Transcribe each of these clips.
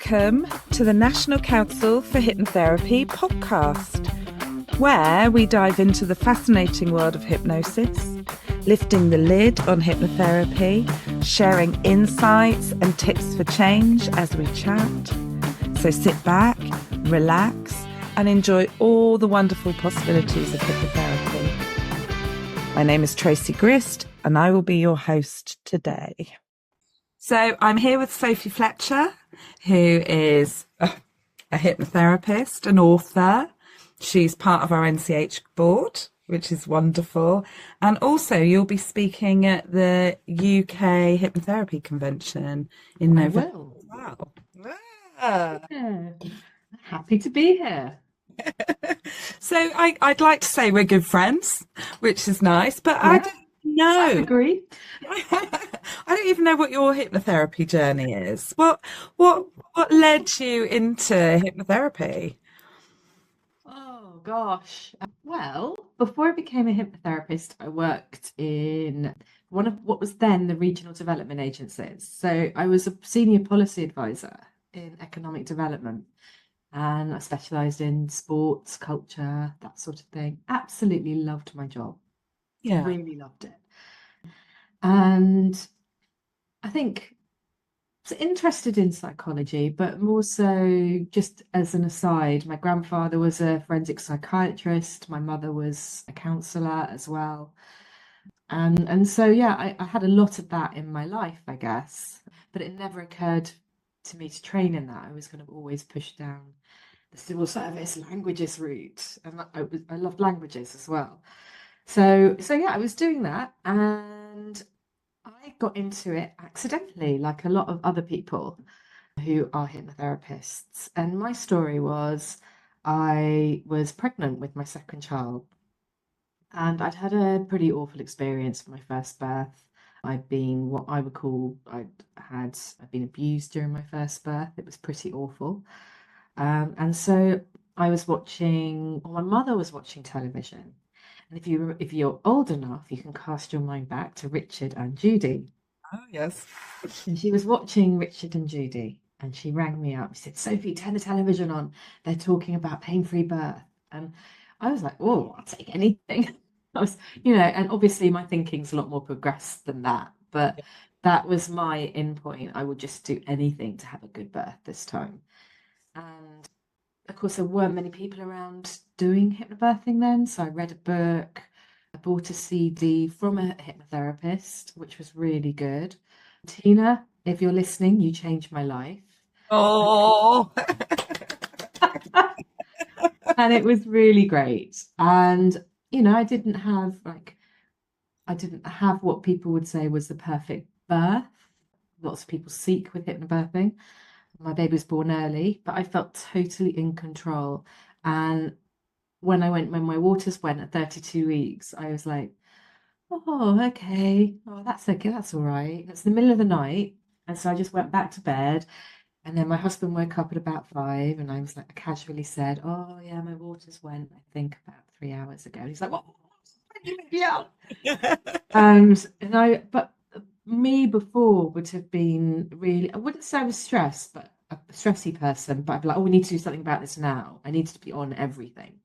Welcome to the National Council for Hypnotherapy podcast, where we dive into the fascinating world of hypnosis, lifting the lid on hypnotherapy, sharing insights and tips for change as we chat. So sit back, relax, and enjoy all the wonderful possibilities of hypnotherapy. My name is Tracy Grist, and I will be your host today. So I'm here with Sophie Fletcher, who is a hypnotherapist, an author. She's part of our NCH board, which is wonderful. And also you'll be speaking at the UK Hypnotherapy Convention in November as well. Yeah. Happy to be here. So I'd like to say we're good friends, which is nice, but I don't know. I agree. I don't even know what your hypnotherapy journey is. What led you into hypnotherapy? Oh gosh. Well, before I became a hypnotherapist, I worked in one of what was then the regional development agencies. So I was a senior policy advisor in economic development, and I specialised in sports, culture, that sort of thing. Absolutely loved my job. Yeah. Really loved it. And I think I was interested in psychology, but more so just as an aside. My grandfather was a forensic psychiatrist. My mother was a counsellor as well. And so, yeah, I had a lot of that in my life, I guess. But it never occurred to me to train in that. I was kind of always pushed down the civil service languages route. And I loved languages as well. So yeah, I was doing that. And I got into it accidentally, like a lot of other people who are hypnotherapists. And my story was I was pregnant with my second child, and I'd had a pretty awful experience for my first birth. I'd been what I would call I'd been abused during my first birth. It was pretty awful. And so I was watching, or my mother was watching television. And if you're old enough, you can cast your mind back to Richard and Judy. Oh, yes. And she was watching Richard and Judy, and she rang me up. She said, "Sophie, turn the television on. They're talking about pain-free birth." And I was like, "Oh, I'll take anything." I was, and obviously my thinking's a lot more progressed than that, but that was my end point. I would just do anything to have a good birth this time. And of course, there weren't many people around doing hypnobirthing then, so I read a book. I bought a CD from a hypnotherapist, which was really good. Tina, if you're listening, you changed my life. Oh. And it was really great. And, I didn't have what people would say was the perfect birth. Lots of people seek with hypnobirthing. My baby was born early, but I felt totally in control. And when my waters went at 32 weeks, I was like, "Oh, okay. Oh, that's okay. That's all right." It's the middle of the night. And so I just went back to bed. And then my husband woke up at about 5, and I was like, I casually said, "Oh, yeah, my waters went, I think, about 3 hours ago." And he's like, "What? Yeah." But me before would have been really, I wouldn't say I was stressed, but a stressy person, but I'd be like, "Oh, we need to do something about this now. I needed to be on everything."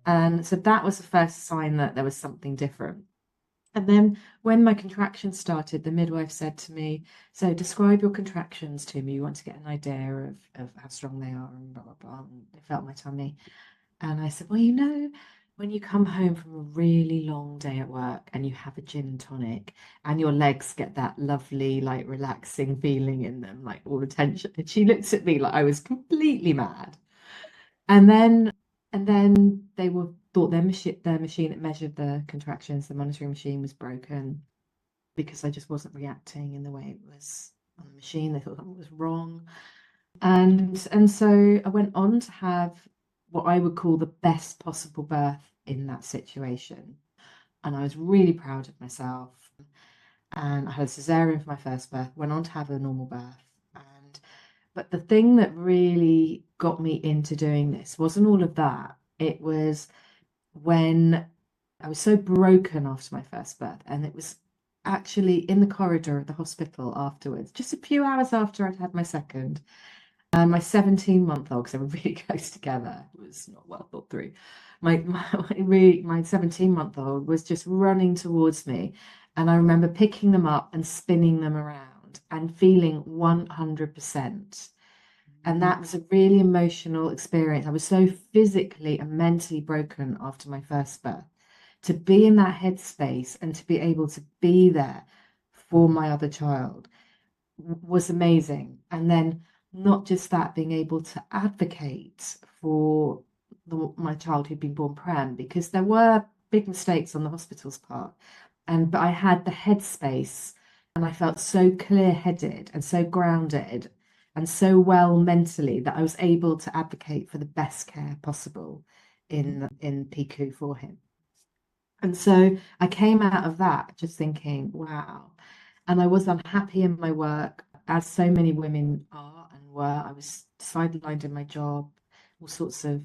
And so that was the first sign that there was something different. And then when my contractions started, the midwife said to me, "So describe your contractions to me. You want to get an idea of how strong they are," and blah, blah, blah. And they felt my tummy. And I said, "Well, when you come home from a really long day at work and you have a gin and tonic and your legs get that lovely, like relaxing feeling in them, like all the tension." And she looked at me like I was completely mad. And then they thought their machine that measured the contractions, the monitoring machine, was broken because I just wasn't reacting in the way it was on the machine. They thought something was wrong. And so I went on to have what I would call the best possible birth in that situation. And I was really proud of myself. And I had a cesarean for my first birth, went on to have a normal birth. But the thing that really got me into doing this wasn't all of that. It was when I was so broken after my first birth, and it was actually in the corridor of the hospital afterwards, just a few hours after I'd had my second. And my 17-month-old, because they were really close together, it was not well thought through. My 17-month-old was just running towards me. And I remember picking them up and spinning them around and feeling 100%. And that was a really emotional experience. I was so physically and mentally broken after my first birth. To be in that headspace and to be able to be there for my other child was amazing. And then not just that, being able to advocate for my child who'd been born prem, because there were big mistakes on the hospital's part. But I had the headspace and I felt so clear-headed and so grounded and so well mentally that I was able to advocate for the best care possible in PICU for him. And so I came out of that just thinking, wow. And I was unhappy in my work, as so many women are and were. I was sidelined in my job, all sorts of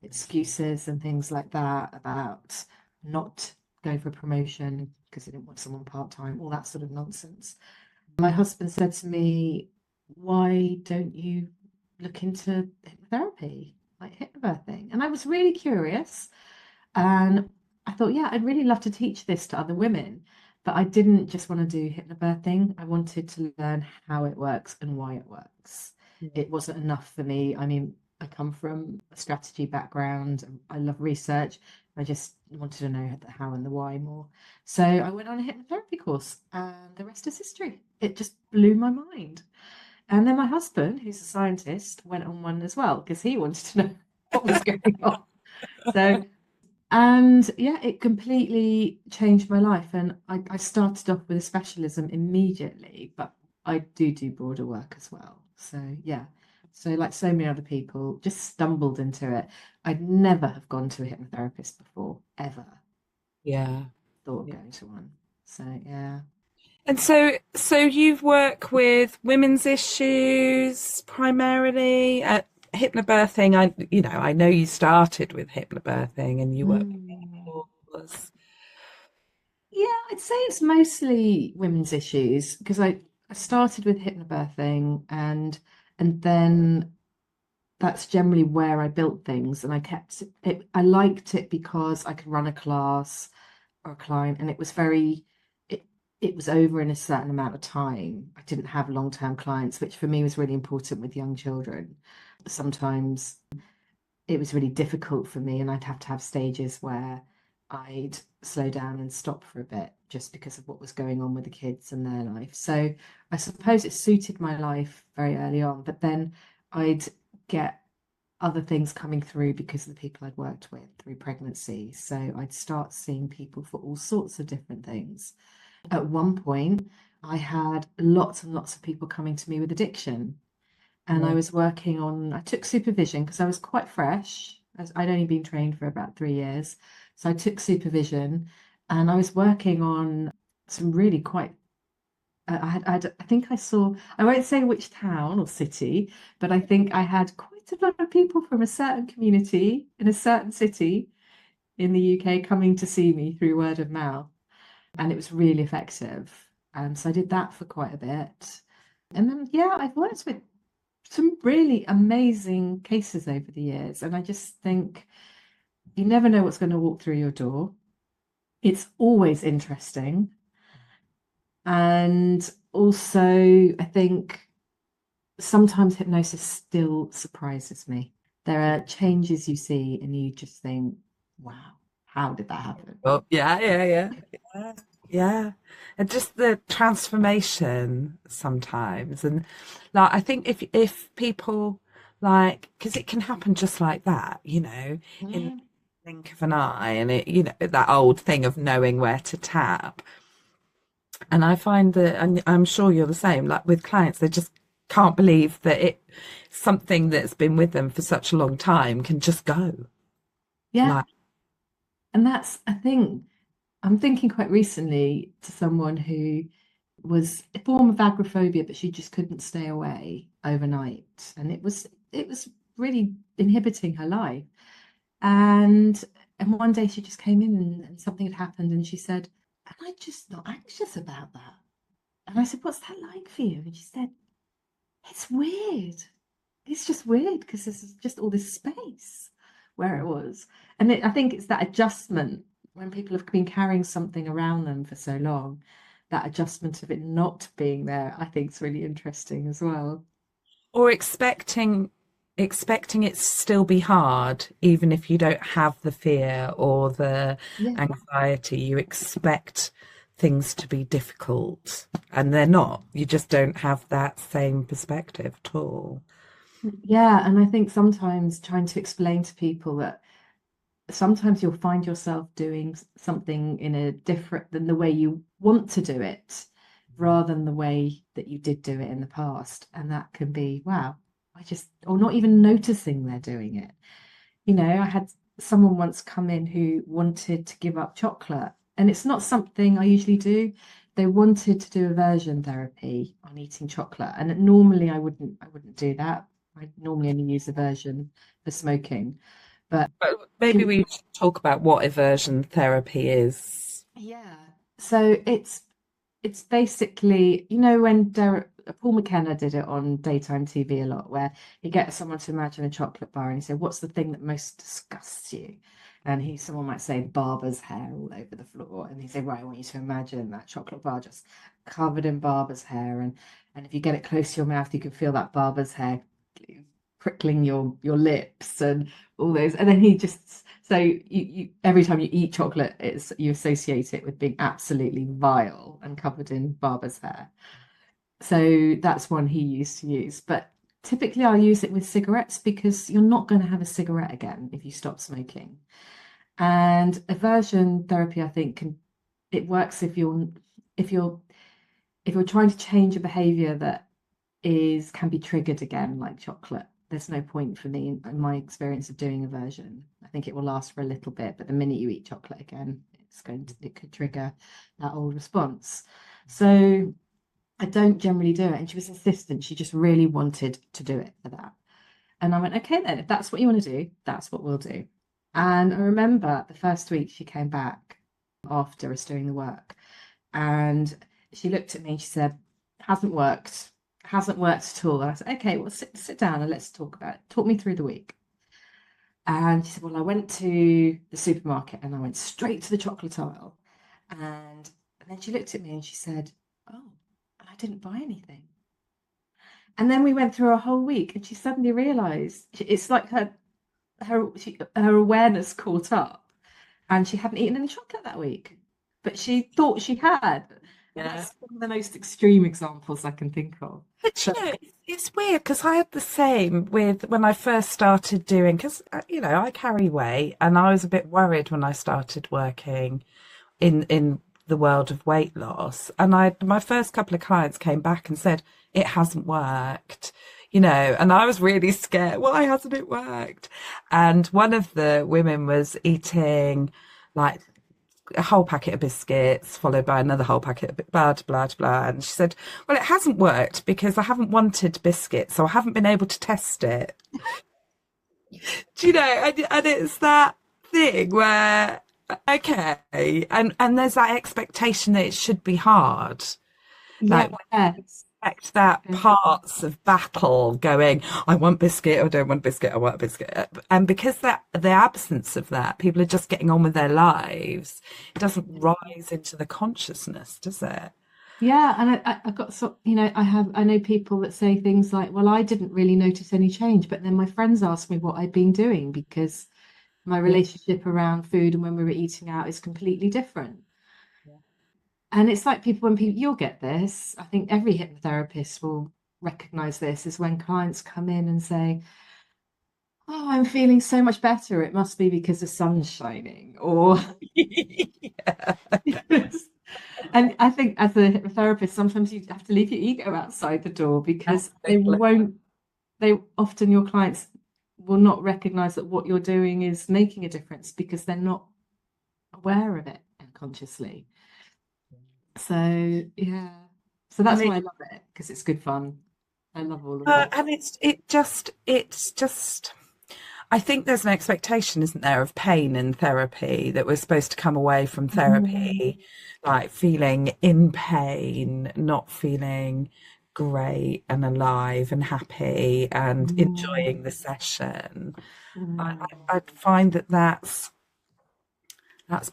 excuses and things like that about not going for a promotion because I didn't want someone part-time, all that sort of nonsense. My husband said to me, why don't you look into hypnotherapy, like hypnobirthing? And I was really curious. And I thought, yeah, I'd really love to teach this to other women, but I didn't just want to do hypnobirthing. I wanted to learn how it works and why it works. It wasn't enough for me. I mean, I come from a strategy background. I love research. I just wanted to know the how and the why more. So I went on a hypnotherapy course, and the rest is history. It just blew my mind. And then my husband, who's a scientist, went on one as well because he wanted to know what was going on. So and yeah, it completely changed my life. And I started off with a specialism immediately, but I do broader work as well. So yeah. So like so many other people, just stumbled into it. I'd never have gone to a hypnotherapist before, ever Yeah. thought of Yeah. going to one. So yeah. And so you work with women's issues primarily at hypnobirthing. I know you started with hypnobirthing and you work Mm. with couples. Yeah, I'd say it's mostly women's issues because I started with hypnobirthing and then that's generally where I built things and I kept it. I liked it because I could run a class or a client and it it was over in a certain amount of time. I didn't have long-term clients, which for me was really important with young children. Sometimes it was really difficult for me, and I'd have to have stages where I'd slow down and stop for a bit just because of what was going on with the kids and their life. So I suppose it suited my life very early on, but then I'd get other things coming through because of the people I'd worked with through pregnancy. So I'd start seeing people for all sorts of different things. At one point, I had lots and lots of people coming to me with addiction. And Yeah. I took supervision because I was quite fresh. I'd only been trained for about 3 years. So I took supervision and I was working on some really quite, I think I won't say which town or city, but I think I had quite a lot of people from a certain community in a certain city in the UK coming to see me through word of mouth. And it was really effective. So I did that for quite a bit. And then, yeah, I've worked with some really amazing cases over the years. And I just think you never know what's going to walk through your door. It's always interesting. And also, I think sometimes hypnosis still surprises me. There are changes you see, and you just think, wow, how did that happen? Oh, yeah. Yeah. And just the transformation sometimes. And like I think if people like because it can happen just like that, in the Yeah. blink of an eye and that old thing of knowing where to tap. And I find that and I'm sure you're the same, like with clients, they just can't believe that something that's been with them for such a long time can just go. Yeah. Like And that's, I think, I'm thinking quite recently to someone who was a form of agoraphobia, but she just couldn't stay away overnight. And it was really inhibiting her life. And and one day she just came in and something had happened and she said, am I just not anxious about that? And I said, what's that like for you? And she said, it's weird. it's just weird because there's just all this space where it was. And I think it's that adjustment when people have been carrying something around them for so long, that adjustment of it not being there, I think is really interesting as well. Or expecting it to still be hard, even if you don't have the fear or the Yeah. anxiety. You expect things to be difficult, and they're not. You just don't have that same perspective at all. Yeah, and I think sometimes trying to explain to people that sometimes you'll find yourself doing something in a different than the way you want to do it, rather than the way that you did do it in the past. And that can be, wow, or not even noticing they're doing it. I had someone once come in who wanted to give up chocolate, and it's not something I usually do. They wanted to do aversion therapy on eating chocolate, and normally I wouldn't do that. I normally only use aversion for smoking, but But she maybe we should talk about what aversion therapy is. yeah. So it's basically, when Paul McKenna did it on daytime TV a lot, where he gets someone to imagine a chocolate bar and he said, "What's the thing that most disgusts you?" And someone might say Barber's hair all over the floor, and he said, "Right, I want you to imagine that chocolate bar just covered in Barber's hair, and if you get it close to your mouth, you can feel that Barber's hair prickling your lips and all those." And then he just so you every time you eat chocolate, you associate it with being absolutely vile and covered in Barber's hair. So that's one he used to use. But typically I'll use it with cigarettes because you're not going to have a cigarette again if you stop smoking. And aversion therapy, I think, it works if you're if you're trying to change a behavior that can be triggered again, like chocolate. There's no point for me in my experience of doing aversion. I think it will last for a little bit, but the minute you eat chocolate again, it could trigger that old response. So I don't generally do it. And she was insistent. She just really wanted to do it for that. And I went, okay, then, if that's what you want to do, that's what we'll do. And I remember the first week she came back after us doing the work, and she looked at me and she said, hasn't worked at all. And I said, okay, well, sit down and let's talk about it. Talk me through the week. And she said, well, I went to the supermarket and I went straight to the chocolate aisle. And then she looked at me and she said, oh, and I didn't buy anything. And then we went through a whole week and she suddenly realized it's like her awareness caught up, and she hadn't eaten any chocolate that week, but she thought she had. And Yeah. that's one of the most extreme examples I can think of. But So, it's weird because I had the same with when I first started doing, because, I carry weight and I was a bit worried when I started working in the world of weight loss. And my first couple of clients came back and said, it hasn't worked, and I was really scared. Why hasn't it worked? And one of the women was eating like a whole packet of biscuits, followed by another whole packet of blah, blah, blah. And she said, well, it hasn't worked because I haven't wanted biscuits, so I haven't been able to test it. Do you know? And it's that thing where, okay, and there's that expectation that it should be hard. Like, yes. expect that parts of battle going, I want biscuit, I don't want biscuit, I want a biscuit. And because the absence of that, people are just getting on with their lives. It doesn't rise into the consciousness, does it? Yeah, and I've got I know people that say things like, well, I didn't really notice any change, but then my friends asked me what I'd been doing because my Yeah. relationship around food and when we were eating out is completely different. And it's like when people, you'll get this. I think every hypnotherapist will recognize this, is when clients come in and say, oh, I'm feeling so much better. It must be because the sun's shining. Or, Yeah. and I think as a hypnotherapist, sometimes you have to leave your ego outside the door because your clients will not recognize that what you're doing is making a difference because they're not aware of it consciously. So yeah, so that's And why I love it, because it's good fun. I love all of it. and it's just I think there's an expectation, isn't there, of pain in therapy, that we're supposed to come away from therapy like feeling in pain, not feeling great and alive and happy and Mm, enjoying the session. mm. I find that that's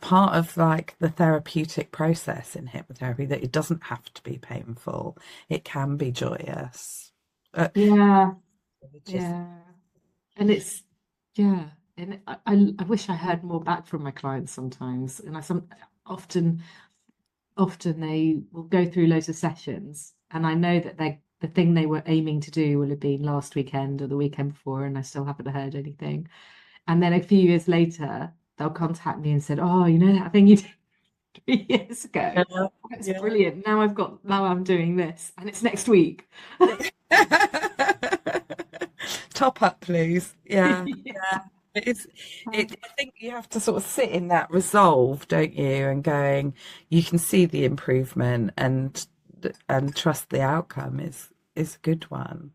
part of like the therapeutic process in hypnotherapy, that it doesn't have to be painful. It can be joyous. Uh, Yeah, just yeah. And it's, yeah. And I wish I heard more back from my clients sometimes. And often, often they will go through loads of sessions. And I know that the thing they were aiming to do will have been last weekend or the weekend before, and I still haven't heard anything. And then a few years later, they'll contact me and said, "Oh, you know that thing you did 3 years ago? yeah, That's yeah. brilliant. Now I'm doing this, and it's next week." Top up, please. Yeah. Yeah. It's I think you have to sort of sit in that resolve, don't you? And going, you can see the improvement and trust the outcome is a good one.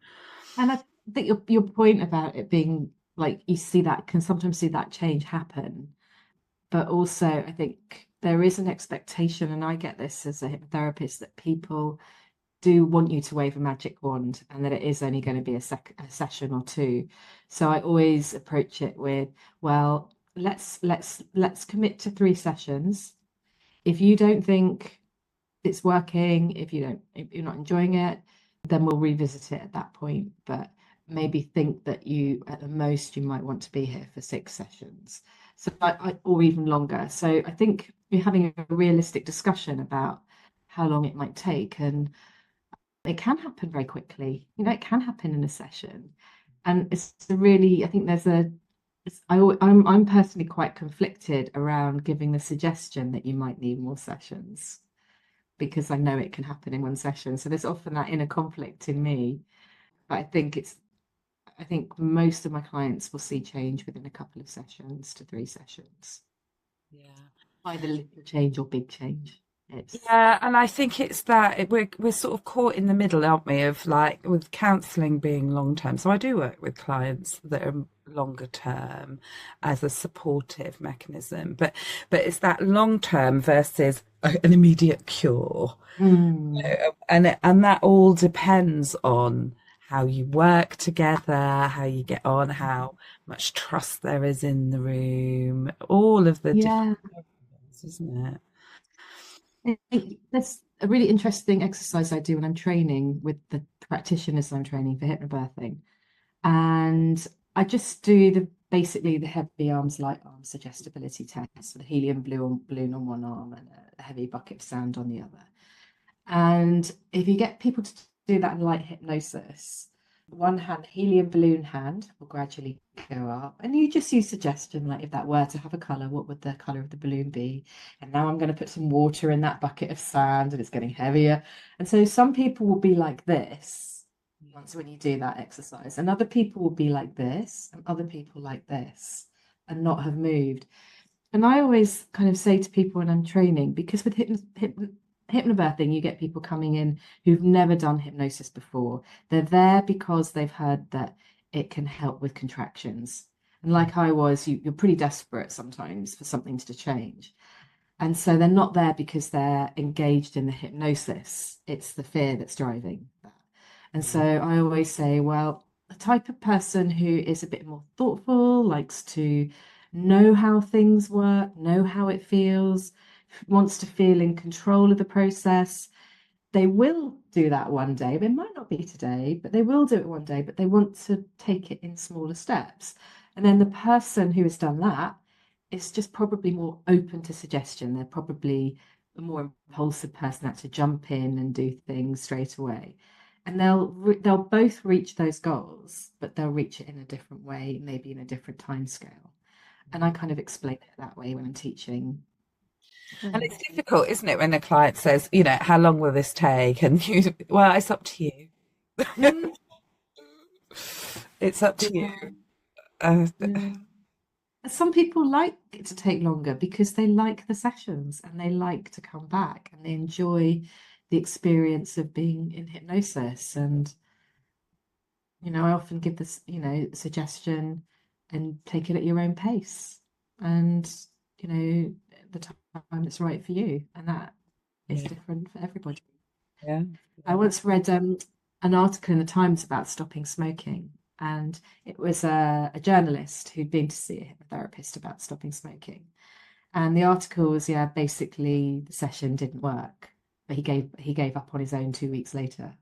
And I think your point about it being like you see that can sometimes see that change happen, but also I think there is an expectation, and I get this as a hypnotherapist, that people do want you to wave a magic wand and that it is only going to be a session or two. So I always approach it with, well, let's commit to 3 sessions. If you don't think it's working, if you're not enjoying it, then we'll revisit it at that point. But maybe think that you, at the most, you might want to be here for 6 sessions. So or even longer. So I think you're having a realistic discussion about how long it might take, and it can happen very quickly. It can happen in a session, and it's a really. I think there's a. I'm personally quite conflicted around giving the suggestion that you might need more sessions, because I know it can happen in one session. So there's often that inner conflict in me. But I think most of my clients will see change within a couple of sessions to 3 sessions, Yeah. either little change or big change. It's Yeah, and I think it's that we're sort of caught in the middle, aren't we, of like with counselling being long term. So I do work with clients that are longer term as a supportive mechanism, but it's that long term versus an immediate cure. mm, And that all depends on how you work together, how you get on, how much trust there is in the room, all of the different yeah. things, isn't it? I think that's a really interesting exercise I do when I'm training with the practitioners I'm training for hypnobirthing. And I just do basically the heavy arms, light arm suggestibility test with a balloon on one arm and a heavy bucket of sand on the other. And if you get people to do that in light hypnosis, one hand, helium balloon hand will gradually go up. And you just use suggestion, like if that were to have a color, what would the color of the balloon be? And now I'm going to put some water in that bucket of sand and it's getting heavier. And so some people will be like this once when you do that exercise, and other people will be like this, and other people like this, and not have moved. And I always kind of say to people when I'm training, because with hypnobirthing, you get people coming in who've never done hypnosis before. They're there because they've heard that it can help with contractions. And like I was, you're pretty desperate sometimes for something to change. And so they're not there because they're engaged in the hypnosis. It's the fear that's driving that. And so I always say, well, a type of person who is a bit more thoughtful, likes to know how things work, know how it feels, wants to feel in control of the process, they will do that one day. It might not be today, but they will do it one day, but they want to take it in smaller steps. And then the person who has done that is just probably more open to suggestion. They're probably a more impulsive person that to jump in and do things straight away. And they'll both reach those goals, but they'll reach it in a different way, maybe in a different time scale. And I kind of explain it that way when I'm teaching. And it's difficult, isn't it, when a client says, how long will this take? And well, it's up to you. Mm, It's up to you. yeah, Uh, yeah. Some people like it to take longer because they like the sessions and they like to come back and they enjoy the experience of being in hypnosis. And, I often give this, suggestion and take it at your own pace and, the time that's right for you. And that is yeah, different for everybody. yeah, I yeah. once read an article in the Times about stopping smoking. And it was a journalist who'd been to see a hypnotherapist about stopping smoking. And the article was, yeah, basically the session didn't work, but he gave up on his own 2 weeks later.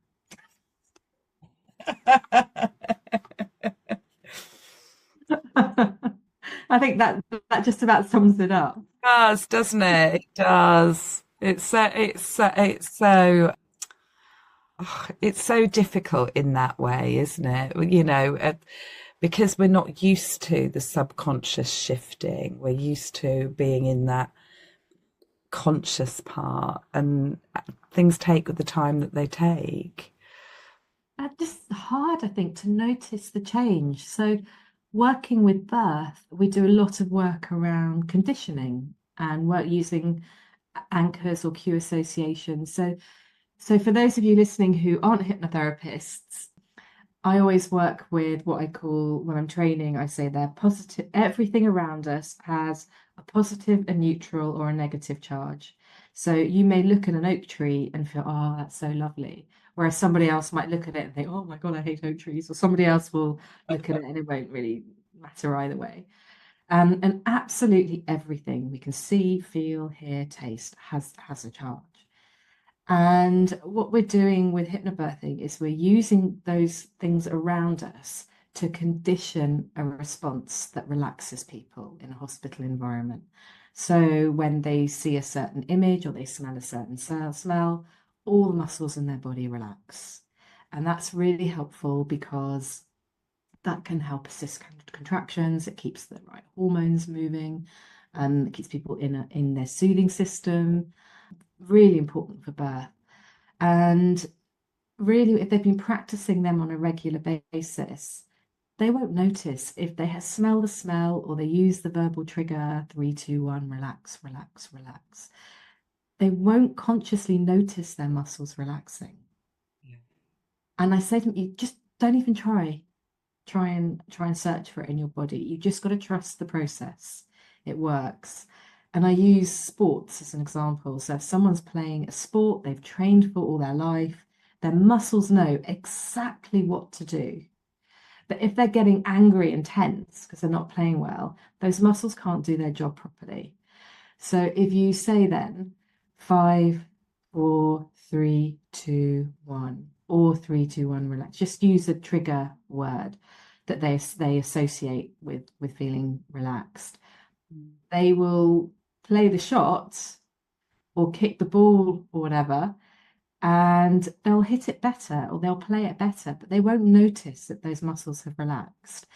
I think that just about sums it up. Does, doesn't it? It does. It's so difficult in that way, isn't it? Because we're not used to the subconscious shifting. We're used to being in that conscious part, and things take the time that they take. Just hard, I think, to notice the change. So, working with birth, we do a lot of work around conditioning and work using anchors or cue associations. So for those of you listening who aren't hypnotherapists, I always work with what I call, when I'm training, I say they're positive. Everything around us has a positive, a neutral, or a negative charge. So you may look at an oak tree and feel, oh, that's so lovely. Whereas somebody else might look at it and think, oh my God, I hate oak trees. Or somebody else will look at it and it won't really matter either way. And absolutely everything we can see, feel, hear, taste has a charge. And what we're doing with hypnobirthing is we're using those things around us to condition a response that relaxes people in a hospital environment. So when they see a certain image or they smell a certain smell, all the muscles in their body relax. And that's really helpful because that can help assist contractions. It keeps the right hormones moving. It keeps people in their soothing system. Really important for birth. And really, if they've been practicing them on a regular basis, they won't notice if they smell the smell or they use the verbal trigger 3, 2, 1, relax, relax, relax. They won't consciously notice their muscles relaxing. Yeah. And I say to them, you just don't even try. Try and search for it in your body. You just got to trust the process. It works. And I use sports as an example. So if someone's playing a sport they've trained for all their life, their muscles know exactly what to do. But if they're getting angry and tense because they're not playing well, those muscles can't do their job properly. So if you say then 5, 4, 3, 2, 1, or 3, 2, 1, relax, just use a trigger word that they associate with feeling relaxed. They will play the shot or kick the ball or whatever, and they'll hit it better or they'll play it better, but they won't notice that those muscles have relaxed.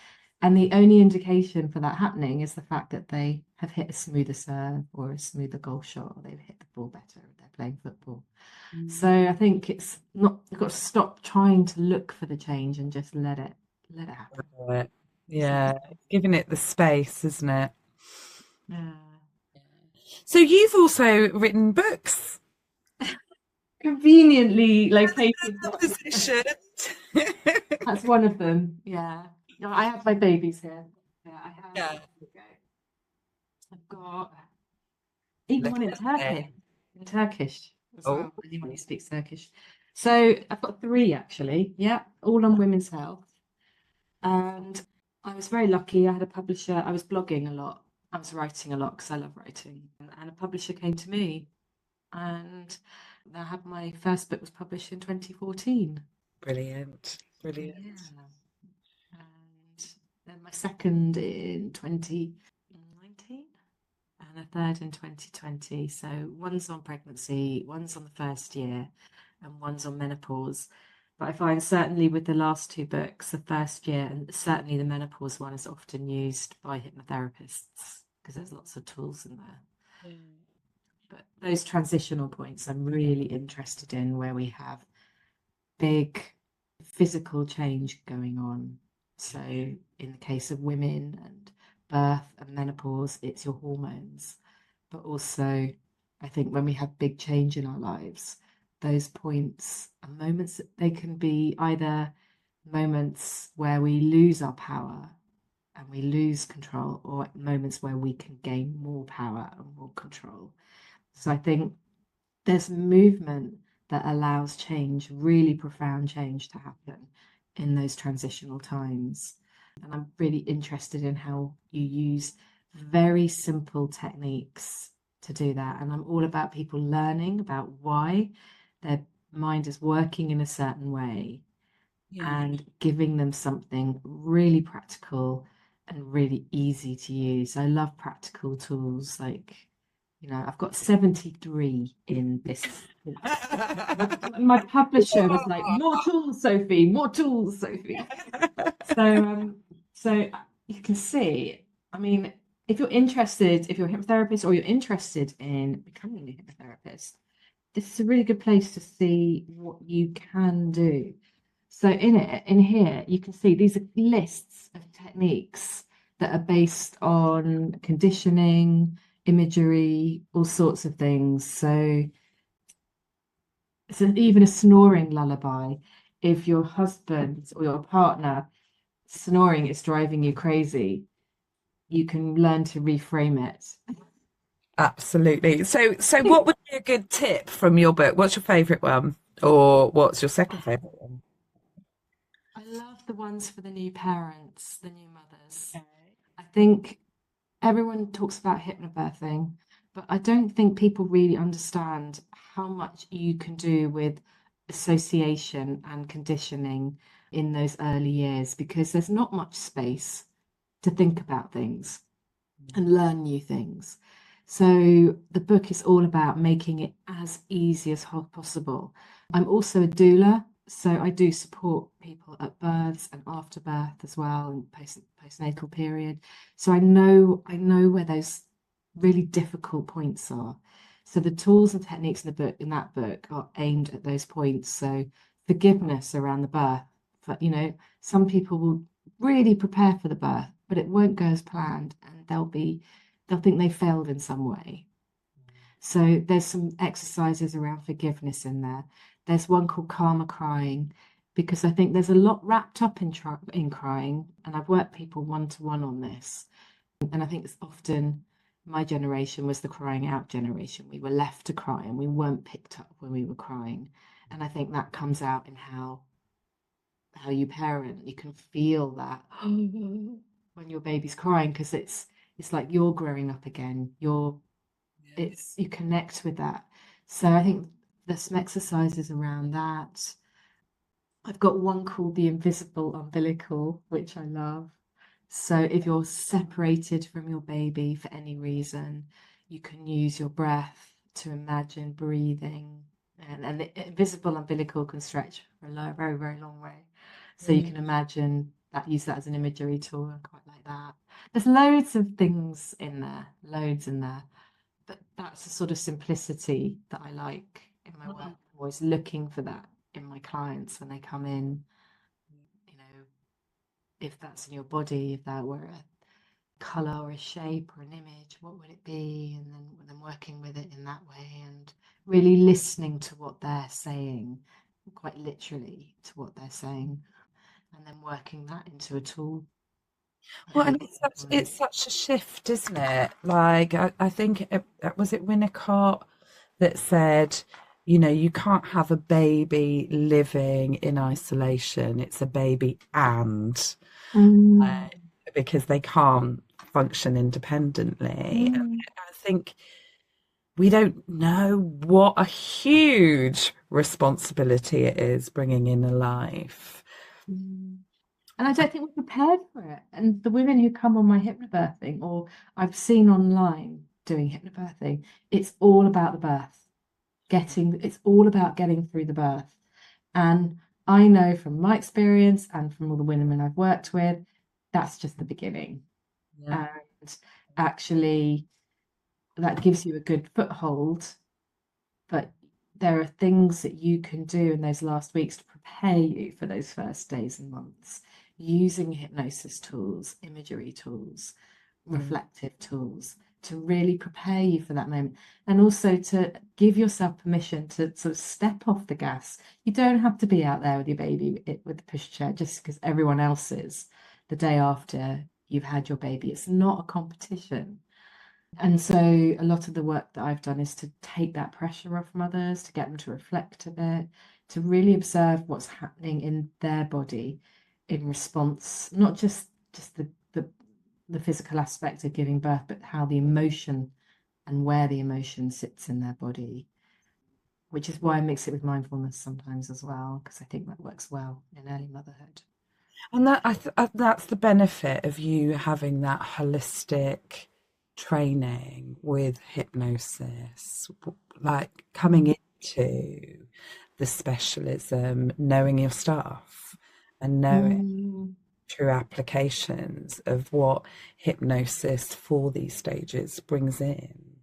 And the only indication for that happening is the fact that they have hit a smoother serve or a smoother golf shot, or they've hit the ball better if they're playing football. So I think it's not, you've got to stop trying to look for the change and just let it happen. Yeah, giving it the space, isn't it? Yeah. So you've also written books. Conveniently located. Position. That's one of them. Yeah. I have my babies here. Yeah, I have. Yeah. I've got even Look one in at Turkish. it. In Turkish as Oh, well. Anyone who speaks Turkish. So I've got 3 actually. Yeah, all on women's health. And I was very lucky. I had a publisher. I was blogging a lot. I was writing a lot because I love writing. And a publisher came to me, and I had my first book was published in 2014. brilliant. Brilliant. Yeah. And then my second in 2019 and a third in 2020. So one's on pregnancy, one's on the first year, and one's on menopause. But I find certainly with the last 2 books, the first year and certainly the menopause one is often used by hypnotherapists because there's lots of tools in there. But those transitional points I'm really interested in where we have big physical change going on. So in the case of women and birth and menopause, it's your hormones. But also, I think when we have big change in our lives, those points and moments, they can be either moments where we lose our power and we lose control, or moments where we can gain more power and more control. So I think there's movement that allows change, really profound change to happen in those transitional times. And I'm really interested in how you use very simple techniques to do that. And I'm all about people learning about why their mind is working in a certain way and giving them something really practical and really easy to use. I love practical tools. Like, I've got 73 in this. My publisher was like, more tools, Sophie, more tools, Sophie. So you can see, I mean, if you're a hypnotherapist or you're interested in becoming a hypnotherapist, this is a really good place to see what you can do. So in here, you can see these are lists of techniques that are based on conditioning, imagery, all sorts of things. So it's even a snoring lullaby. If your husband or your partner snoring is driving you crazy, you can learn to reframe it. Absolutely. So what would be a good tip from your book? What's your favorite one? Or what's your second favorite one? I love the ones for the new parents, the new mothers. I think everyone talks about hypnobirthing, but I don't think people really understand how much you can do with association and conditioning in those early years because there's not much space to think about things and learn new things. So the book is all about making it as easy as possible. I'm also a doula, so I do support people at births and after birth as well, and postnatal period. So I know where those really difficult points are. So the tools and techniques in that book are aimed at those points. So forgiveness around the birth. But some people will really prepare for the birth, but it won't go as planned, and they'll think they failed in some way. So there's some exercises around forgiveness in there. There's one called karma crying, because I think there's a lot wrapped up in crying, and I've worked people one-to-one on this. And I think it's often my generation was the crying out generation. We were left to cry and we weren't picked up when we were crying. And I think that comes out in how you parent. You can feel that when your baby's crying because it's like you're growing up again. You connect with that. So I think there's some exercises around that. I've got one called the invisible umbilical, which I love. So if you're separated from your baby for any reason, you can use your breath to imagine breathing. And the invisible umbilical can stretch for a very, very long way. So you can imagine that, use that as an imagery tool. I quite like that. There's loads of things in there, loads in there. But that's the sort of simplicity that I like in my work. I'm always looking for that in my clients when they come in. If that's in your body, if that were a color or a shape or an image, what would it be? And then working with it in that way and really listening to what they're saying, quite literally to what they're saying, and then working that into a tool. Well, and it's such a shift, isn't it? Like, I think was it Winnicott that said, you can't have a baby living in isolation. It's a baby because they can't function independently. And I think we don't know what a huge responsibility it is bringing in a life. And I don't think we're prepared for it. And the women who come on my hypnobirthing, or I've seen online doing hypnobirthing, it's all about the birth. It's all about getting through the birth. And I know from my experience and from all the women I've worked with, that's just the beginning. Yeah. And actually, that gives you a good foothold. But there are things that you can do in those last weeks to prepare you for those first days and months, using hypnosis tools, imagery tools, reflective tools to really prepare you for that moment, and also to give yourself permission to sort of step off the gas. You don't have to be out there with your baby with the pushchair just because everyone else is the day after you've had your baby. It's not a competition. And so a lot of the work that I've done is to take that pressure off mothers, to get them to reflect a bit, to really observe what's happening in their body in response, not just the physical aspect of giving birth, but how the emotion and where the emotion sits in their body, which is why I mix it with mindfulness sometimes as well, because I think that works well in early motherhood. And that's the benefit of you having that holistic training with hypnosis, like coming into the specialism, knowing your stuff and knowing Mm. true applications of what hypnosis for these stages brings in.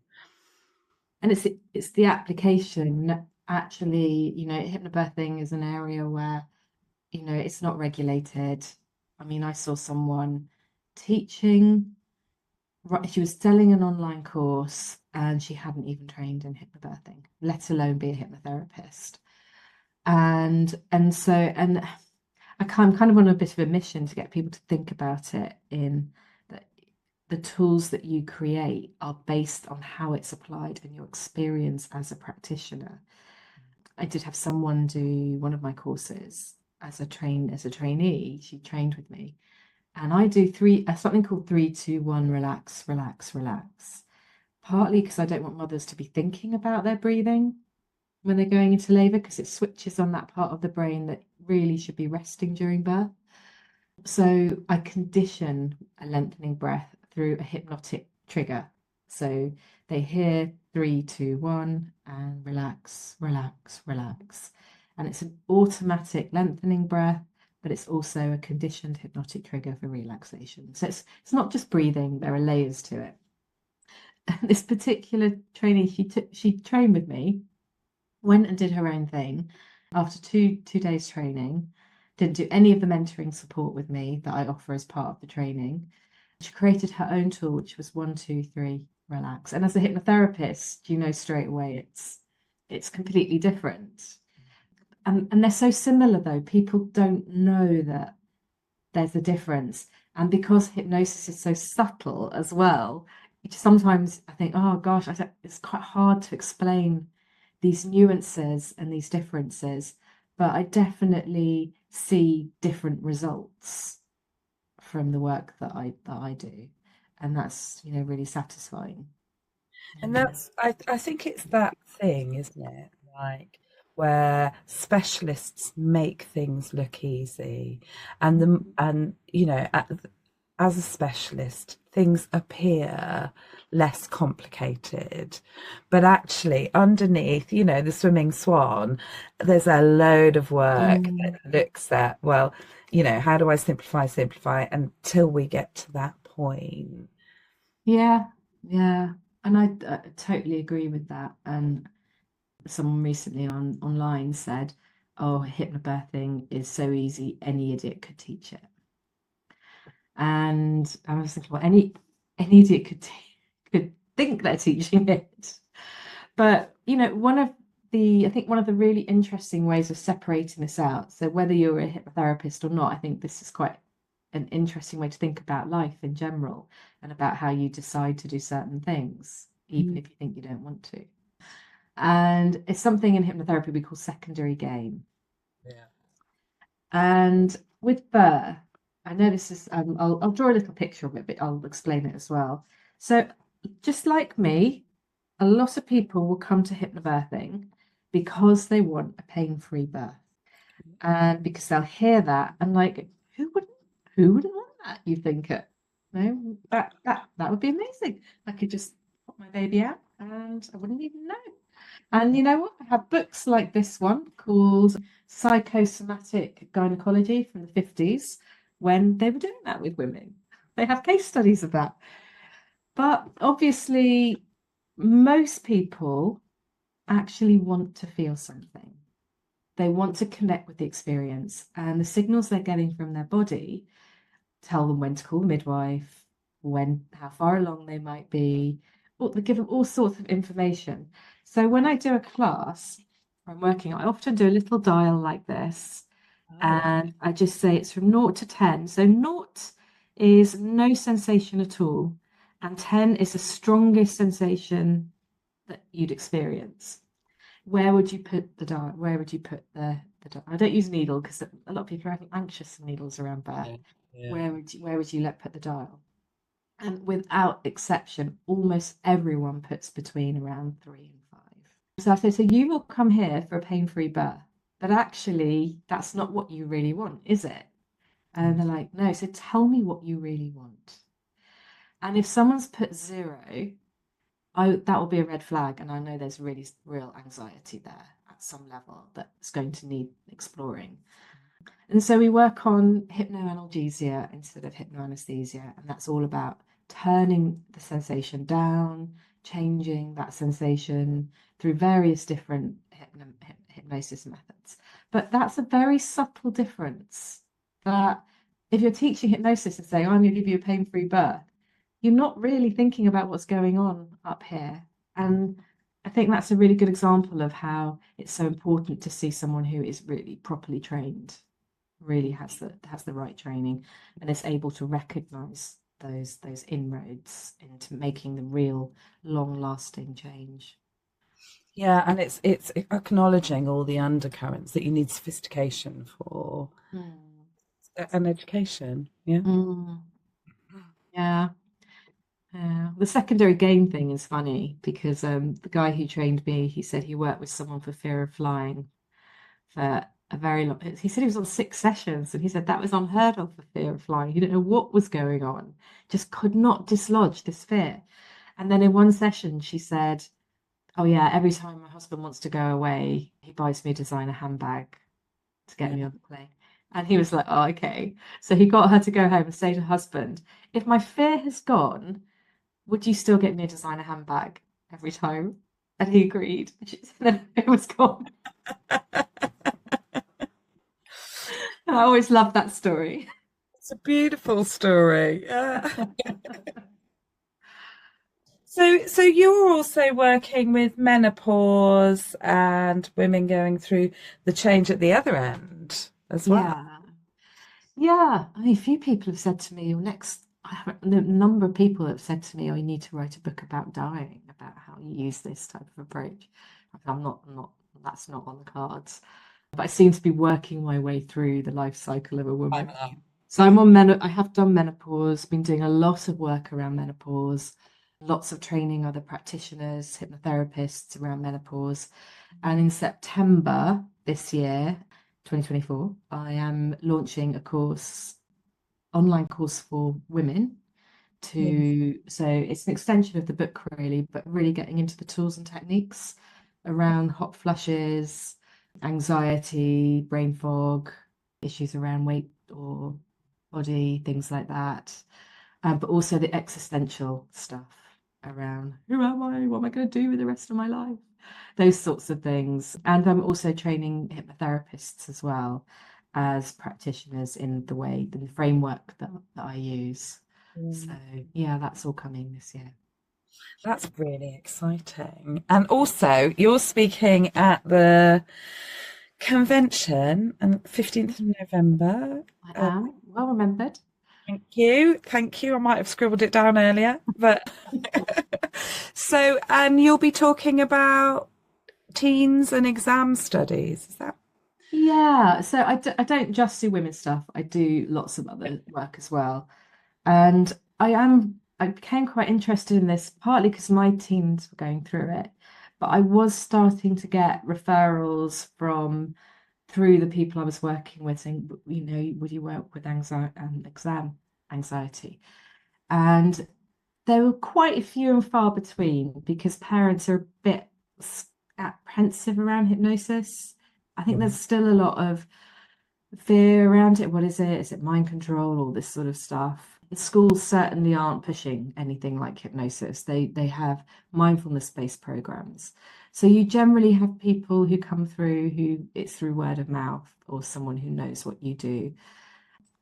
And it's the application. Actually, hypnobirthing is an area where, it's not regulated. I mean, I saw someone teaching, right, she was selling an online course and she hadn't even trained in hypnobirthing, let alone be a hypnotherapist. And I'm kind of on a bit of a mission to get people to think about it in that the tools that you create are based on how it's applied and your experience as a practitioner. I did have someone do one of my courses as a trainee. She trained with me, and I do something called 3, 2, 1, relax, relax, relax. Partly because I don't want mothers to be thinking about their breathing when they're going into labor, because it switches on that part of the brain that really should be resting during birth. So I condition a lengthening breath through a hypnotic trigger. So they hear 3, 2, 1 and relax, relax, relax. And it's an automatic lengthening breath, but it's also a conditioned hypnotic trigger for relaxation. So it's not just breathing, there are layers to it. And this particular trainee, she trained with me, went and did her own thing. After two days training, didn't do any of the mentoring support with me that I offer as part of the training. She created her own tool, which was 1, 2, 3, relax. And as a hypnotherapist, you know straight away it's completely different. And they're so similar though. People don't know that there's a difference. And because hypnosis is so subtle as well, sometimes I think, oh gosh, it's quite hard to explain these nuances and these differences, but I definitely see different results from the work that I do, and that's really satisfying. And I think it's that thing, isn't it? Like where specialists make things look easy, and as a specialist, things appear less complicated, but actually underneath, the swimming swan, there's a load of work that Mm, looks at, well, how do I simplify until we get to that point. yeah, yeah, and I totally agree with that. And someone recently online said, "Oh, hypnobirthing is so easy, any idiot could teach it." And I was thinking, well, any idiot could think they're teaching it. But I think one of the really interesting ways of separating this out, so whether you're a hypnotherapist or not, I think this is quite an interesting way to think about life in general and about how you decide to do certain things, even if you think you don't want to. And it's something in hypnotherapy we call secondary gain. Yeah. And with birth, I know this is, I'll draw a little picture of it, but I'll explain it as well. So, just like me, a lot of people will come to hypnobirthing because they want a pain-free birth. And because they'll hear that and like, who wouldn't, who wouldn't want that? You think it, no, that would be amazing. I could just put my baby out and I wouldn't even know. And you know what? I have books like this one called Psychosomatic Gynecology from the 50s when they were doing that with women. They have case studies of that. But obviously, most people actually want to feel something. They want to connect with the experience, and the signals they're getting from their body tell them when to call the midwife, how far along they might be, or they give them all sorts of information. So when I do a class I'm working, I often do a little dial like this, Oh, and I just say it's from 0 to 10. So 0 is no sensation at all, and 10 is the strongest sensation that you'd experience. Where would you put the dial? Where would you put the dial? I don't use a needle because a lot of people are anxious of needles around birth. Yeah. Yeah. Where would you put the dial? And without exception, almost everyone puts between around 3 and 5. So I say, so you will come here for a pain-free birth, but actually that's not what you really want, is it? And they're like, no, so tell me what you really want. And if someone's put 0, that will be a red flag, and I know there's really real anxiety there at some level that's going to need exploring. And so we work on hypnoanalgesia instead of hypnoanesthesia, and that's all about turning the sensation down, changing that sensation through various different hypnosis methods. But that's a very subtle difference that if you're teaching hypnosis and saying, I'm going to give you a pain-free birth, you're not really thinking about what's going on up here. And I think that's a really good example of how it's so important to see someone who is really properly trained, really has the right training, and is able to recognize those inroads into making the real long-lasting change. Yeah, and it's acknowledging all the undercurrents that you need sophistication for and education. Yeah. Yeah. The secondary gain thing is funny because the guy who trained me, he said he worked with someone for fear of flying for a very long. He said he was on 6 sessions, and he said that was unheard of for fear of flying. He didn't know what was going on, just could not dislodge this fear. And then in one session, she said, "Oh yeah, every time my husband wants to go away, he buys me a designer handbag to get me on the plane." And he was like, "Oh, okay." So he got her to go home and say to her husband, "If my fear has gone, would you still get me a designer handbag every time?" And he agreed. She said, "No, it was gone." And I always loved that story. It's a beautiful story. So you're also working with menopause and women going through the change at the other end as well. Yeah. Yeah. I mean, a few people have said to me, a number of people have said to me, "Oh, you need to write a book about dying, about how you use this type of approach." I'm not, that's not on the cards. But I seem to be working my way through the life cycle of a woman. So I have done menopause, been doing a lot of work around menopause, lots of training other practitioners, hypnotherapists around menopause. And in September this year, 2024, I am launching a online course for women so it's an extension of the book really, but really getting into the tools and techniques around hot flushes, anxiety, brain fog, issues around weight or body, things like that. But also the existential stuff around who am I? What am I going to do with the rest of my life? Those sorts of things. And I'm also training hypnotherapists as well as practitioners in the framework that I use. So yeah, that's all coming this year. That's really exciting. And also, you're speaking at the convention on 15th of November. I am well remembered. Thank you. Thank you. I might have scribbled it down earlier, but so, and you'll be talking about teens and exam studies. Is that? Yeah, so I don't just do women's stuff. I do lots of other work as well. And I became quite interested in this partly because my teens were going through it, but I was starting to get referrals through the people I was working with saying, would you work with exam anxiety? And there were quite a few and far between because parents are a bit apprehensive around hypnosis. I think there's still a lot of fear around it. What is it? Is it mind control? All this sort of stuff. The schools certainly aren't pushing anything like hypnosis. They have mindfulness-based programs. So you generally have people who come through who it's through word of mouth or someone who knows what you do.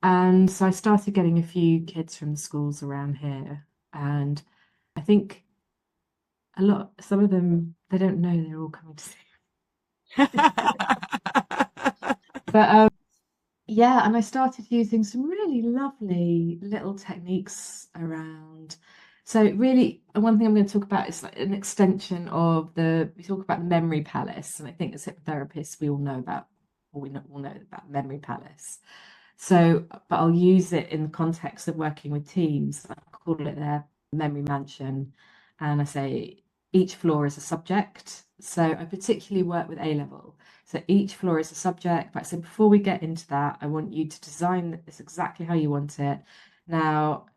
And so I started getting a few kids from the schools around here. And I think some of them, they don't know they're all coming to see. But yeah, and I started using some really lovely little techniques around So really, one thing I'm going to talk about is like an extension of we talk about the memory palace, and I think as hypnotherapists, we all know about, or we all know about memory palace. So, but I'll use it in the context of working with teams. I call it their memory mansion, and I say each floor is a subject. So I particularly work with A level. So each floor is a subject. But so before we get into that, I want you to design this exactly how you want it. Now,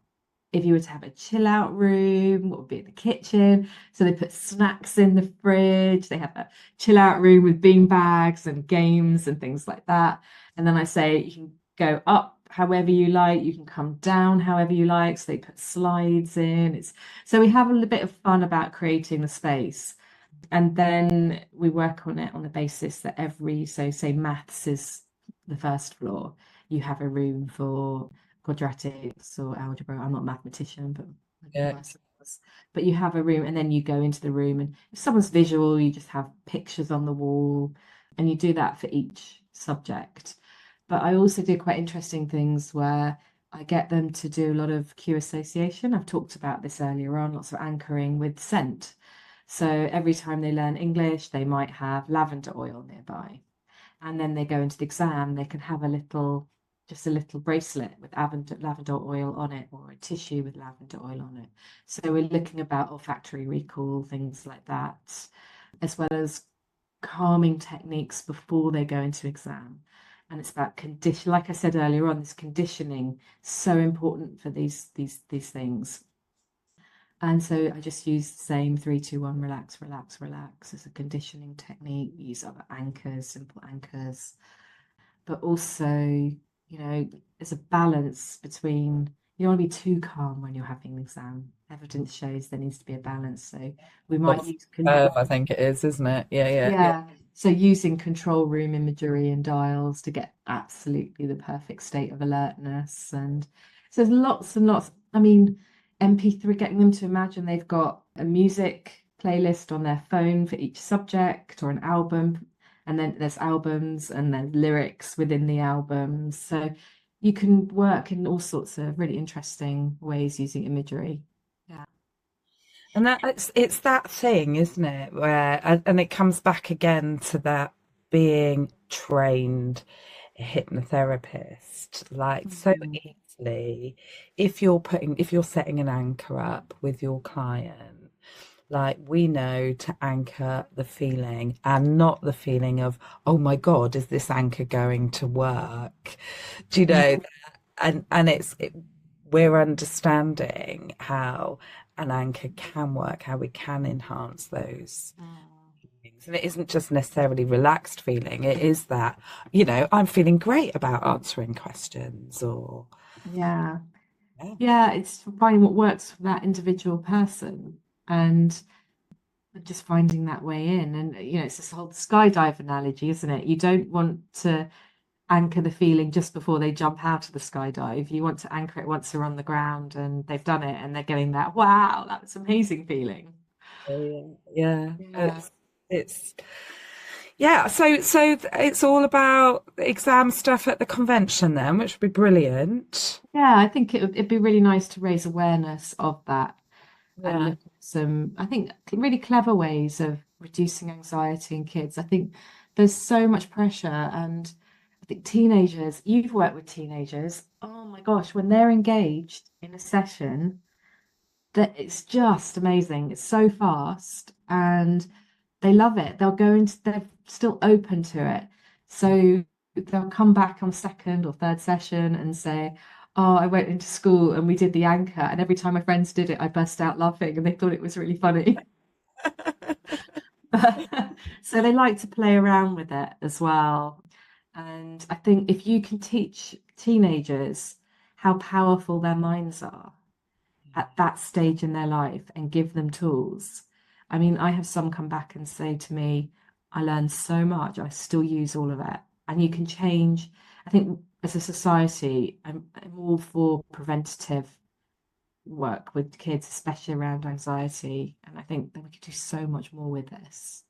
if you were to have a chill out room, what would be in the kitchen? So they put snacks in the fridge. They have a chill out room with bean bags and games and things like that. And then I say you can go up however you like, you can come down however you like. So they put slides in. It's so we have a little bit of fun about creating the space. And then we work on it on the basis that so say maths is the first floor, you have a room for quadratics or algebra. I'm not a mathematician, but Yeah. vice versa. But you have a room and then you go into the room, and if someone's visual, you just have pictures on the wall, and you do that for each subject. But I also do quite interesting things where I get them to do a lot of cue association. I've talked about this earlier on, lots of anchoring with scent. So every time they learn English, they might have lavender oil nearby. And then they go into the exam, they can have just a little bracelet with lavender oil on it, or a tissue with lavender oil on it. So we're looking about olfactory recall, things like that, as well as calming techniques before they go into exam. And it's about condition, like I said earlier on, this conditioning, so important for these things. And so I just use the same 3, 2, 1, relax, relax, relax as a conditioning technique. We use other anchors, simple anchors, but also, there's a balance between, you don't want to be too calm when you're having an exam. Evidence shows there needs to be a balance. So we might use, I think it is, isn't it? Yeah, yeah, yeah. yeah. So using control room imagery and dials to get absolutely the perfect state of alertness. And so there's lots and lots. I mean, MP3, getting them to imagine they've got a music playlist on their phone for each subject or an album. And then there's albums and there's lyrics within the albums. So you can work in all sorts of really interesting ways using imagery. Yeah. And it's that thing, isn't it? Where and it comes back again to that being trained hypnotherapist, like so Mhm. easily, if you're setting an anchor up with your client, like we know to anchor the feeling and not the feeling of, oh my God, is this anchor going to work? Do you know? And we're understanding how an anchor can work, how we can enhance those Mm. things. And it isn't just necessarily relaxed feeling, it is that, I'm feeling great about answering questions or Yeah. yeah, Yeah, it's finding what works for that individual person and just finding that way in. And, it's this whole skydive analogy, isn't it? You don't want to anchor the feeling just before they jump out of the skydive. You want to anchor it once they're on the ground and they've done it and they're getting that, wow, that was amazing feeling. yeah, yeah. Yeah. It's yeah, so it's all about exam stuff at the convention then, which would be brilliant. Yeah, I think it'd be really nice to raise awareness of that and Yeah. look at some, I think, really clever ways of reducing anxiety in kids. I think there's so much pressure, and I think teenagers, you've worked with teenagers, oh my gosh, when they're engaged in a session, that it's just amazing. It's so fast and they love it. They're still open to it. So they'll come back on second or third session and say, oh, I went into school and we did the anchor. And every time my friends did it, I burst out laughing and they thought it was really funny. So they like to play around with it as well. And I think if you can teach teenagers how powerful their minds are at that stage in their life and give them tools. I mean, I have some come back and say to me, I learned so much, I still use all of it. And you can change. I think as a society, I'm all for preventative work with kids, especially around anxiety. And I think that we could do so much more with this,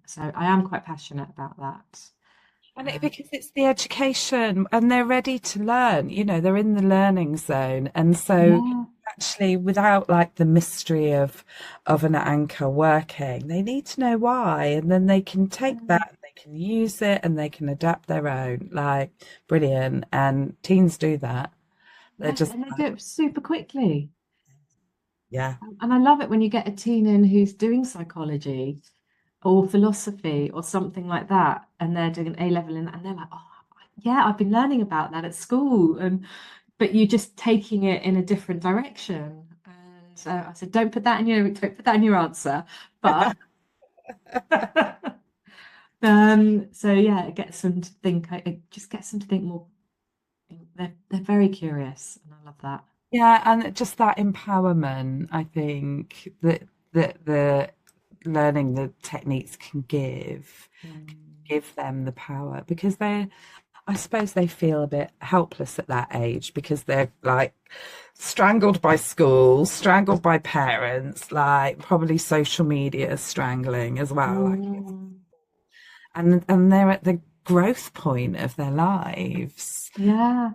So I am quite passionate about that. And because it's the education and they're ready to learn, they're in the learning zone. And so Yeah. actually, without like the mystery of an anchor working, they need to know why, and then they can take that, and they can use it, and they can adapt their own. Like, brilliant. And teens do that. They're Yes, just and they like, do it super quickly. yeah, And I love it when you get a teen in who's doing psychology or philosophy or something like that, and they're doing an A level in that, and they're like, oh, yeah, I've been learning about that at school, and but you're just taking it in a different direction. And I said, don't put that in your answer, but so yeah, it gets them to think. It just gets them to think more. They're very curious, and I love that. yeah, and just that empowerment. I think that the learning the techniques can give them the power because I suppose they feel a bit helpless at that age because they're like strangled by school, strangled by parents, like probably social media strangling as well. Like, Mm, and they're at the growth point of their lives. yeah.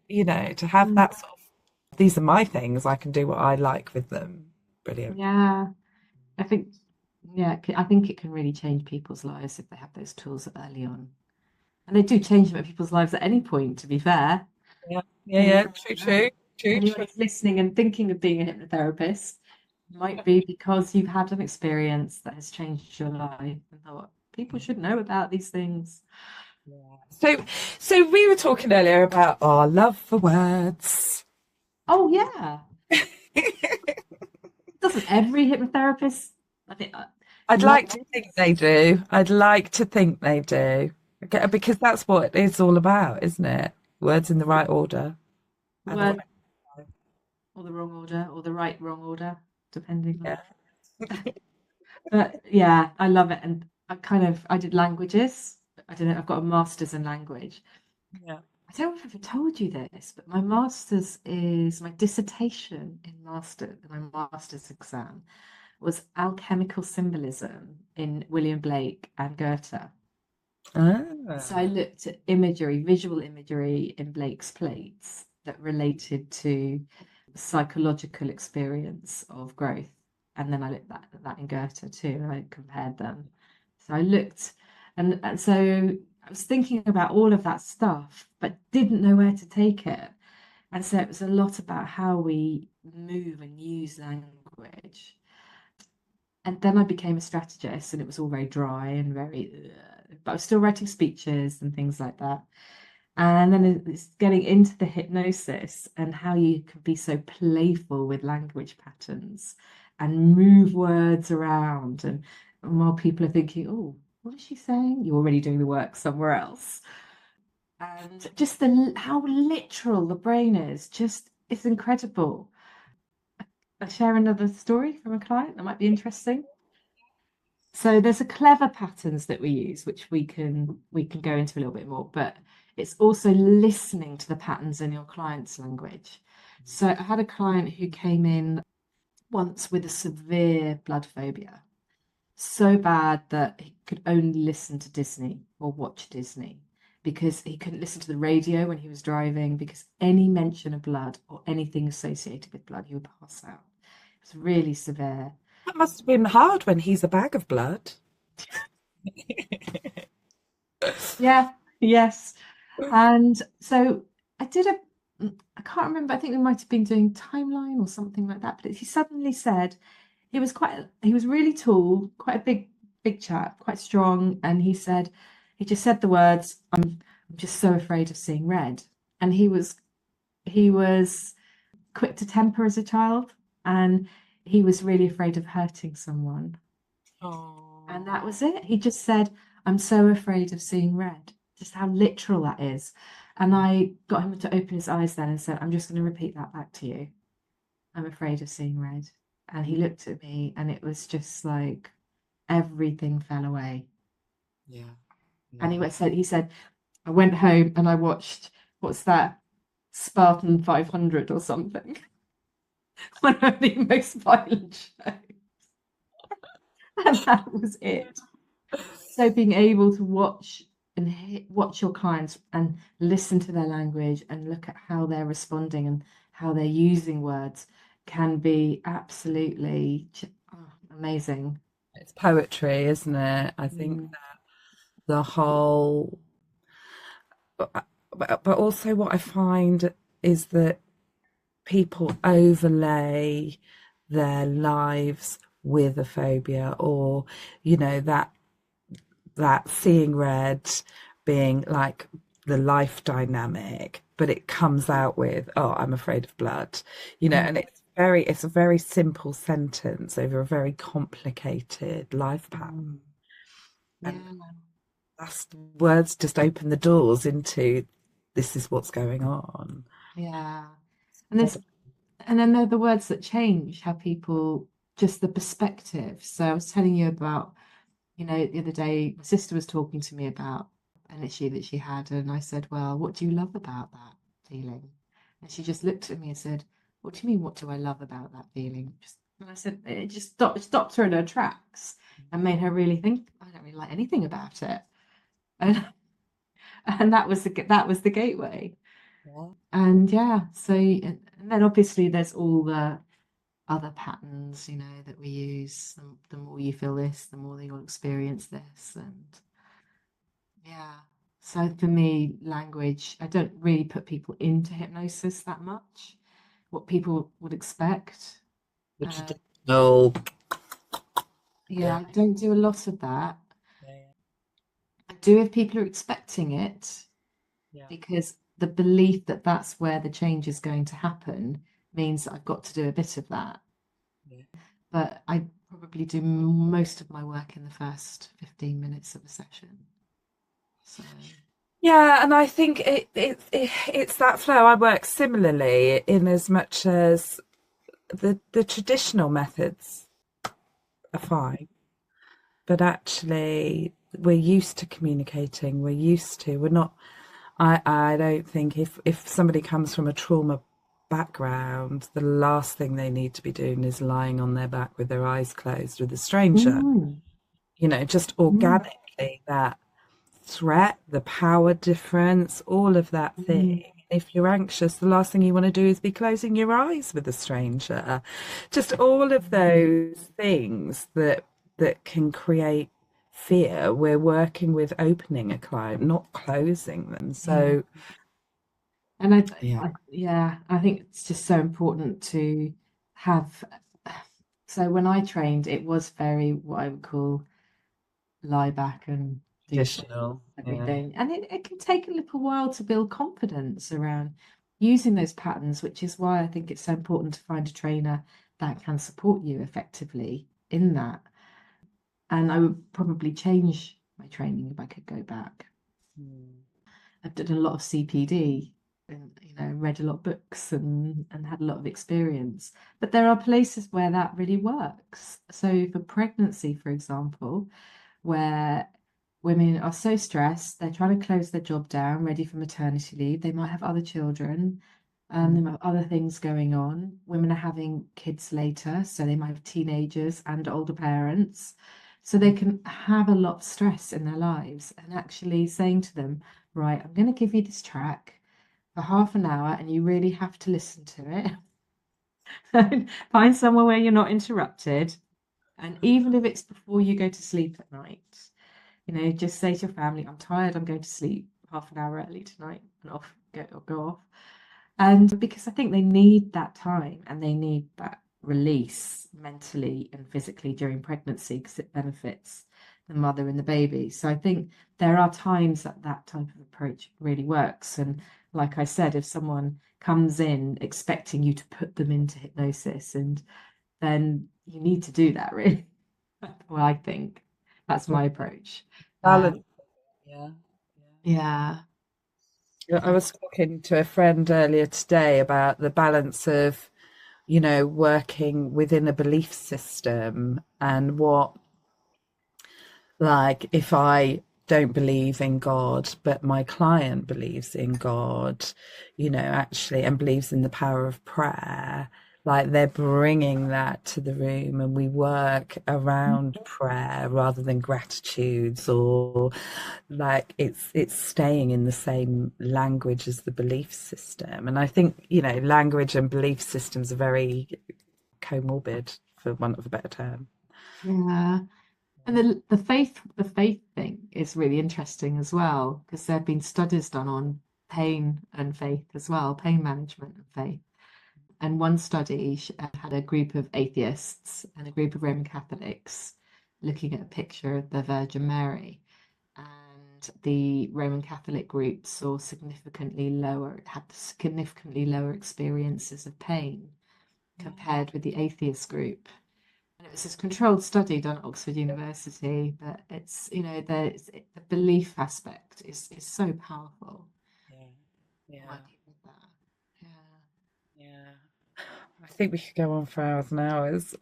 You know, to have Mm, that sort of these are my things, I can do what I like with them. Brilliant. yeah. I think, yeah, I think it can really change people's lives if they have those tools early on. And they do change them at people's lives at any point, to be fair. Yeah, yeah, You yeah. know, True, true, true, anyone true. who's listening and thinking of being a hypnotherapist might be because you've had an experience that has changed your life and thought people should know about these things. So, so we were talking earlier about our love for words. Oh, yeah. Doesn't every hypnotherapist? I think I'd love like to think they do. I'd like to think they do. Okay, because that's what it's all about, isn't it? Words in the right order. At the word right time. or the wrong order or the right wrong order, depending on. Yeah. But yeah, I love it. And I did languages. I don't know, I've got a master's in language. Yeah. I don't know if I've ever told you this, but my master's is my dissertation my master's exam was alchemical symbolism in William Blake and Goethe. So I Ah. looked at imagery, visual imagery in Blake's plates that related to psychological experience of growth. And then I looked at that in Goethe too, and I compared them. So I looked, and so I was thinking about all of that stuff, but didn't know where to take it. And so it was a lot about how we move and use language. And then I became a strategist, and it was all very dry and very, but I was still writing speeches and things like that. And then it's getting into the hypnosis and how you can be so playful with language patterns and move words around. And while people are thinking, oh, what is she saying? You're already doing the work somewhere else. And just how literal the brain is, just it's incredible. I'll share another story from a client that might be interesting. So there's a clever patterns that we use, which we can go into a little bit more, but it's also listening to the patterns in your client's language. So I had a client who came in once with a severe blood phobia, so bad that he could only listen to Disney or watch Disney because he couldn't listen to the radio when he was driving because any mention of blood or anything associated with blood, he would pass out. It was really severe. That must have been hard when he's a bag of blood. Yeah, yes. And so I did I can't remember, I think we might have been doing timeline or something like that, but he suddenly said he was really tall, quite a big chap, quite strong, and he just said the words, I'm just so afraid of seeing red. And he was quick to temper as a child, and he was really afraid of hurting someone. And that was it. He just said, I'm so afraid of seeing red. Just how literal that is. And I got him to open his eyes then and said, I'm just going to repeat that back to you. I'm afraid of seeing red. And he looked at me and it was just like everything fell away. Yeah. And Yeah. he said, I went home and I watched, what's that? Spartan 500 or something. One of the most violent shows. And that was it. So being able to watch your clients and listen to their language and look at how they're responding and how they're using words can be absolutely amazing. It's poetry, isn't it? I think Mm. that the whole, but also what I find is that people overlay their lives with a phobia, or that seeing red being like the life dynamic, but it comes out with, oh, I'm afraid of blood, and it's a very simple sentence over a very complicated life pattern. Yeah. And that's, words just open the doors into, this is what's going on. Yeah. And then there are the words that change how people, just the perspective. So I was telling you about, the other day, my sister was talking to me about an issue that she had, and I said, well, what do you love about that feeling? And she just looked at me and said, what do you mean, what do I love about that feeling? And I said, it just stopped her in her tracks and made her really think, I don't really like anything about it. And and that was the gateway. Yeah. And and then obviously there's all the other patterns, that we use. The more you feel this, the more you'll experience this. And yeah. So for me, language, I don't really put people into hypnosis that much. What people would expect. The Uh, traditional. yeah, I don't do a lot of that. Yeah. I do if people are expecting it, Yeah. because the belief that that's where the change is going to happen means that I've got to do a bit of that. Yeah. But I probably do most of my work in the first 15 minutes of a session. So Yeah, and I think it's that flow. I work similarly in as much as the traditional methods are fine, but actually we're used to communicating. We're not. I don't think if somebody comes from a trauma background, the last thing they need to be doing is lying on their back with their eyes closed with a stranger. Just organically, that threat, the power difference, all of that thing. If you're anxious, the last thing you want to do is be closing your eyes with a stranger. Just all of those things that can create fear. We're working with opening a client, not closing them. So and yeah. I think it's just so important to have. So when I trained, it was very what I would call lie back and do Traditional. everything. And it can take a little while to build confidence around using those patterns, which is why I think it's so important to find a trainer that can support you effectively in that. And I would probably change my training if I could go back. I've done a lot of CPD and read a lot of books and had a lot of experience. But there are places where that really works. So for pregnancy, for example, where women are so stressed, they're trying to close their job down, ready for maternity leave. They might have other children, and they might have other things going on. Women are having kids later, so they might have teenagers and older parents. So they can have a lot of stress in their lives, and actually saying to them, right, I'm going to give you this track for half an hour, and you really have to listen to it. Find somewhere where you're not interrupted. And even if it's before you go to sleep at night, just say to your family, I'm tired, I'm going to sleep half an hour early tonight, and go off. And because I think they need that time and they need that release mentally and physically during pregnancy, because it benefits the mother and the baby. So I think there are times that that type of approach really works. And like I said, if someone comes in expecting you to put them into hypnosis, and then you need to do that, really. Well, I think that's my approach. Balance. Yeah. Yeah. I was talking to a friend earlier today about the balance of, working within a belief system, and what, like, if I don't believe in God, but my client believes in God, actually, and believes in the power of prayer, like they're bringing that to the room, and we work around prayer rather than gratitudes, or like it's staying in the same language as the belief system. And I think, language and belief systems are very comorbid, for want of a better term. Yeah. And the faith thing is really interesting as well, because there have been studies done on pain and faith as well, pain management and faith. And one study had a group of atheists and a group of Roman Catholics looking at a picture of the Virgin Mary. And the Roman Catholic group saw significantly lower experiences of pain compared with the atheist group. And it was this controlled study done at Oxford University, but it's, the belief aspect is so powerful. Yeah. Why people do that. Yeah. I think we could go on for hours and hours.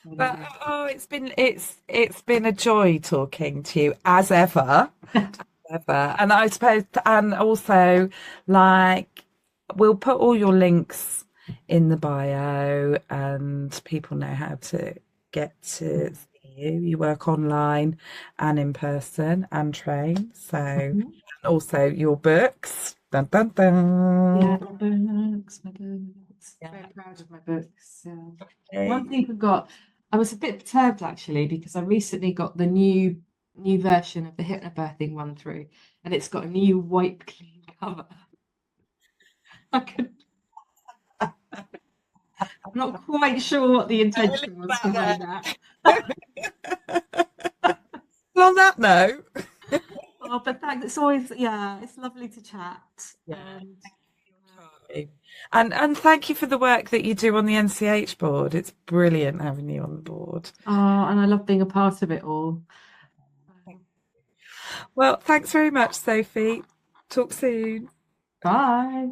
But it's been a joy talking to you as ever. And I suppose, and also, like, we'll put all your links in the bio, and people know how to get to see you. You work online and in person and train. So, and also your books. Dun, dun, dun. Yeah, my books. Very proud of my books. Yeah. One thing I was a bit perturbed actually, because I recently got the new version of the Hypnobirthing one through, and it's got a new wipe clean cover. I'm not quite sure what the intention was behind that. Well, on that note. Oh, but thanks. It's always, it's lovely to chat. And thank you for the work that you do on the NCH board. It's brilliant having you on the board. Oh, and I love being a part of it all. Well, thanks very much, Sophie. Talk soon. Bye.